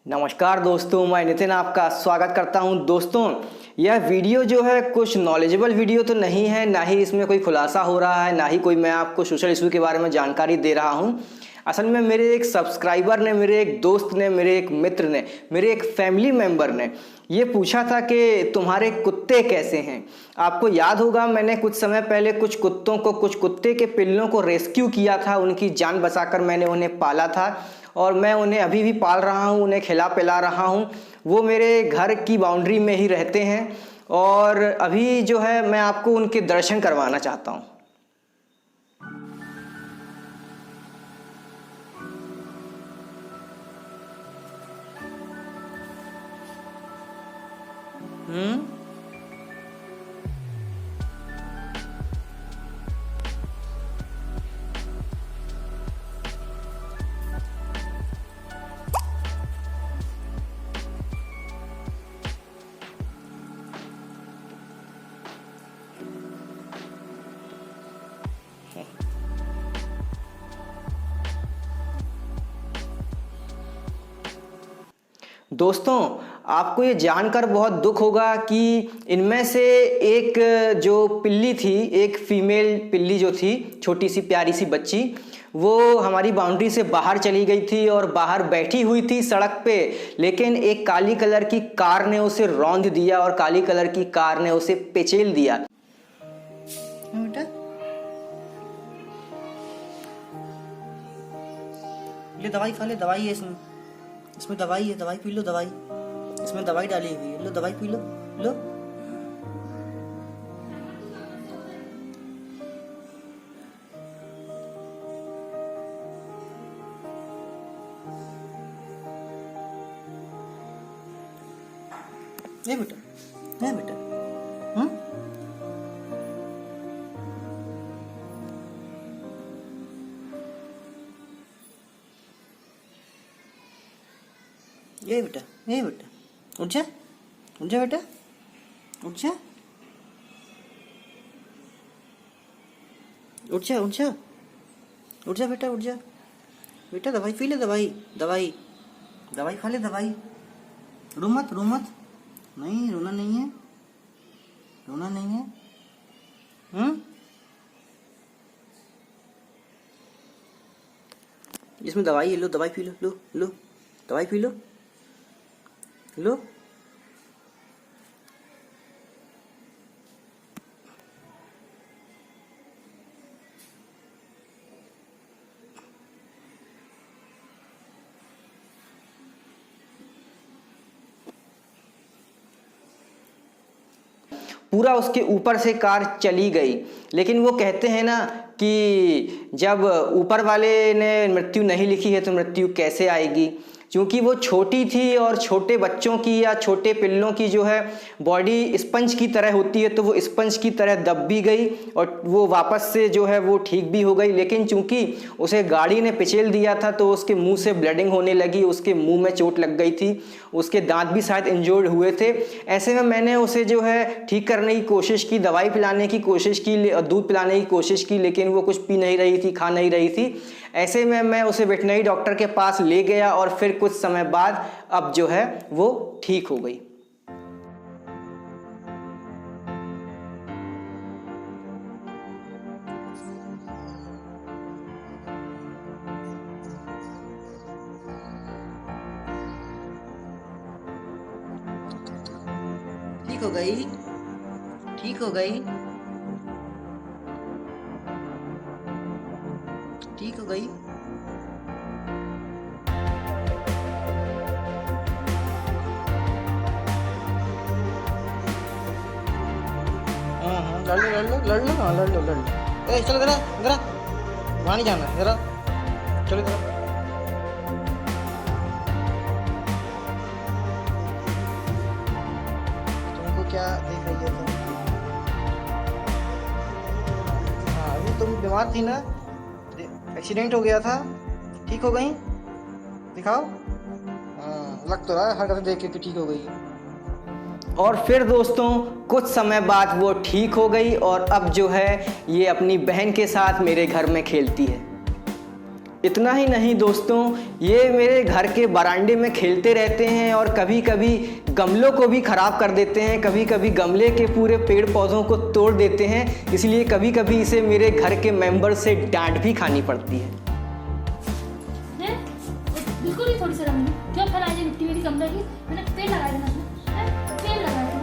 नमस्कार दोस्तों, मैं नितिन आपका स्वागत करता हूं। दोस्तों, यह वीडियो जो है कुछ नॉलेजेबल वीडियो तो नहीं है, ना ही इसमें कोई खुलासा हो रहा है, ना ही कोई मैं आपको सोशल इशू के बारे में जानकारी दे रहा हूं। असल में मेरे एक सब्सक्राइबर ने, मेरे एक दोस्त ने, मेरे एक मित्र ने, मेरे एक फैमिली मेम्बर ने ये पूछा था कि तुम्हारे कुत्ते कैसे हैं। आपको याद होगा, मैंने कुछ समय पहले कुछ कुत्ते के पिल्लों को रेस्क्यू किया था, उनकी जान बचाकर मैंने उन्हें पाला था और मैं उन्हें अभी भी पाल रहा हूँ, उन्हें खिला पिला रहा हूँ। वो मेरे घर की बाउंड्री में ही रहते हैं और अभी जो है मैं आपको उनके दर्शन करवाना चाहता हूँ। दोस्तों, आपको ये जानकर बहुत दुख होगा कि इनमें से एक जो पिल्ली थी, एक फीमेल पिल्ली जो थी, छोटी सी प्यारी सी बच्ची, वो हमारी बाउंड्री से बाहर चली गई थी और बाहर बैठी हुई थी सड़क पे। लेकिन एक काली कलर की कार ने उसे रौंद दिया और काली कलर की कार ने उसे पेचेल दिया। बेटा, ले दवाई खा ले, दवाई है इसमें दवाई है, दवाई पी लो, दवाई इसमें दवाई डाली हुई है, लो दवाई पी लो, लो। ये बेटा, ये बेटा, ये बेटा, ये बेटा, उठ जा, उठ जा बेटा, उठ जा, उठ जा, उठ जा, उठ जा बेटा, उठ जा बेटा, दवाई पी ले, दवाई दवाई दवाई खा ले, दवाई। रो मत, रो मत, नहीं रोना नहीं है, रोना नहीं है। इसमें दवाई है, लो दवाई पी लो, लो लो दवाई पी लो, लो। पूरा उसके ऊपर से कार चली गई। लेकिन वो कहते हैं ना कि जब ऊपर वाले ने मृत्यु नहीं लिखी है तो मृत्यु कैसे आएगी। क्योंकि वो छोटी थी और छोटे बच्चों की या छोटे पिल्लों की जो है बॉडी स्पंज की तरह होती है, तो वो स्पंज की तरह दब भी गई और वो वापस से जो है वो ठीक भी हो गई। लेकिन चूंकि उसे गाड़ी ने पिचेल दिया था तो उसके मुंह से ब्लीडिंग होने लगी, उसके मुंह में चोट लग गई थी, उसके दांत भी शायद इंजोर्ड हुए थे। ऐसे में मैंने उसे जो है ठीक करने की कोशिश की, दवाई पिलाने की कोशिश की, दूध पिलाने की कोशिश की, लेकिन वो कुछ पी नहीं रही थी, खा नहीं रही थी। ऐसे में मैं उसे वेटनरी डॉक्टर के पास ले गया और फिर कुछ समय बाद अब जो है वो ठीक हो गई। ठीक हो गई, ठीक हो गई, ठीक हो गई। लड़ लो, लड़ लो, लड़ लो, हाँ लड़ लो, लड़ लो। ए चलो जरा, जरा वहाँ नहीं जाना, जरा चलो जरा। तुमको क्या देख रही है तुम? हाँ, अभी तुम बीमार थी ना, एक्सीडेंट हो गया था, ठीक हो गई? दिखाओ। हाँ, लग तो रहा है हरकत देख के कि ठीक हो गई है। और फिर दोस्तों कुछ समय बाद वो ठीक हो गई और अब जो है ये अपनी बहन के साथ मेरे घर में खेलती है। इतना ही नहीं दोस्तों, ये मेरे घर के बरामदे में खेलते रहते हैं और कभी कभी गमलों को भी ख़राब कर देते हैं, कभी कभी गमले के पूरे पेड़ पौधों को तोड़ देते हैं। इसलिए कभी कभी इसे मेरे घर के मेंबर से डांट भी खानी पड़ती है। बिल्कुल भी थोड़ी शर्म नहीं, क्यों फैलाई है मिट्टी मेरी कमरे की? मैंने पेड़ लगाए थे ना, पेड़ लगाए थे।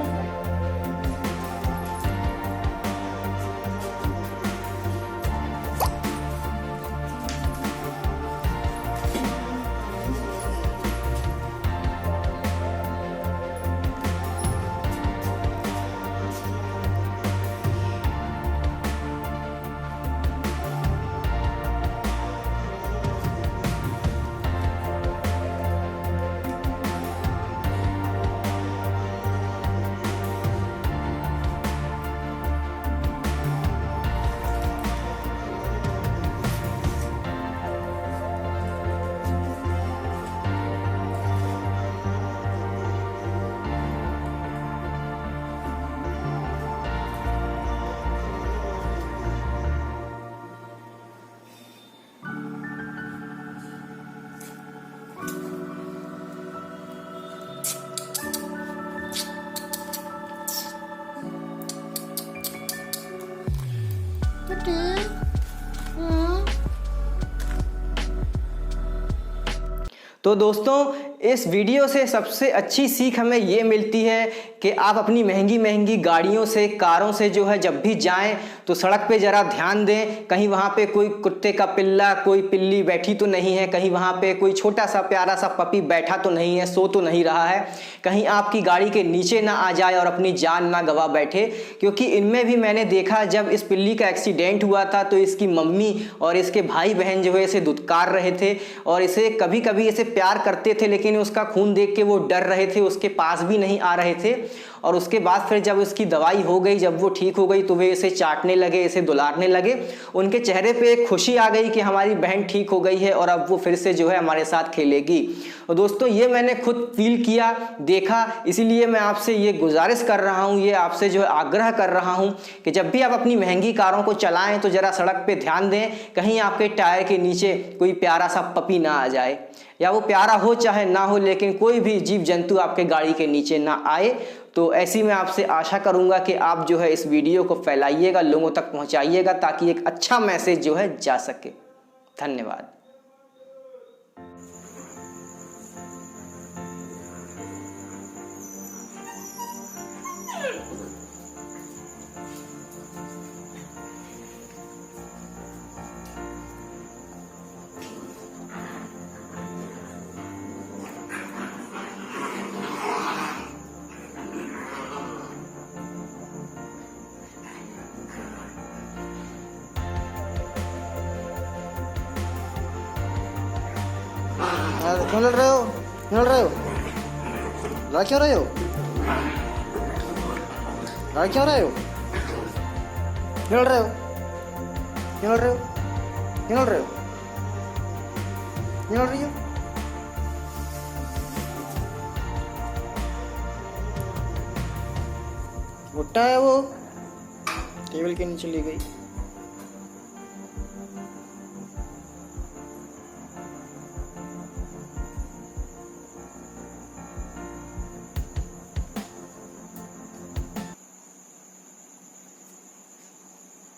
तो दोस्तों, इस वीडियो से सबसे अच्छी सीख हमें ये मिलती है कि आप अपनी महंगी महंगी गाड़ियों से, कारों से जो है जब भी जाएं तो सड़क पे ज़रा ध्यान दें, कहीं वहाँ पे कोई कुत्ते का पिल्ला, कोई पिल्ली बैठी तो नहीं है, कहीं वहाँ पे कोई छोटा सा प्यारा सा पपी बैठा तो नहीं है, सो तो नहीं रहा है, कहीं आपकी गाड़ी के नीचे ना आ जाए और अपनी जान ना गवा बैठे। क्योंकि इनमें भी मैंने देखा, जब इस पिल्ली का एक्सीडेंट हुआ था तो इसकी मम्मी और इसके भाई बहन जो है इसे दुत्कार रहे थे और इसे कभी कभी इसे प्यार करते थे, लेकिन उसका खून देख के वो डर रहे थे, उसके पास भी नहीं आ रहे थे। और उसके बाद फिर जब उसकी दवाई हो गई, जब वो ठीक हो गई, तो वे इसे चाटने लगे, इसे दुलारने लगे। उनके चेहरे पे एक खुशी आ गई कि हमारी बहन ठीक हो गई है और अब वो फिर से जो है हमारे साथ खेलेगी। और दोस्तों, ये मैंने खुद फील किया, देखा, इसीलिए मैं आपसे ये गुजारिश कर रहा हूँ, ये आपसे जो है आग्रह कर रहा हूँ कि जब भी आप अपनी महंगी कारों को चलाएं तो ज़रा सड़क पे ध्यान दें, कहीं आपके टायर के नीचे कोई प्यारा सा पपी ना आ जाए, या वो प्यारा हो चाहे ना हो, लेकिन कोई भी जीव जंतु आपके गाड़ी के नीचे ना आए। तो ऐसी मैं आपसे आशा करूंगा कि आप जो है इस वीडियो को फैलाइएगा, लोगों तक पहुंचाइएगा, ताकि एक अच्छा मैसेज जो है जा सके। धन्यवाद। क्यों लड़ रहे हो? क्यों लड़ रहे हो? लड़ क्यों रहे हो? लड़ क्यों रहे हो? क्यों लड़ रहे हो? क्यों लड़ रहे हो? क्यों लड़ रहे हो? क्यों लड़ रही हो? भुट्टा है वो, टेबल के नीचे ले गई।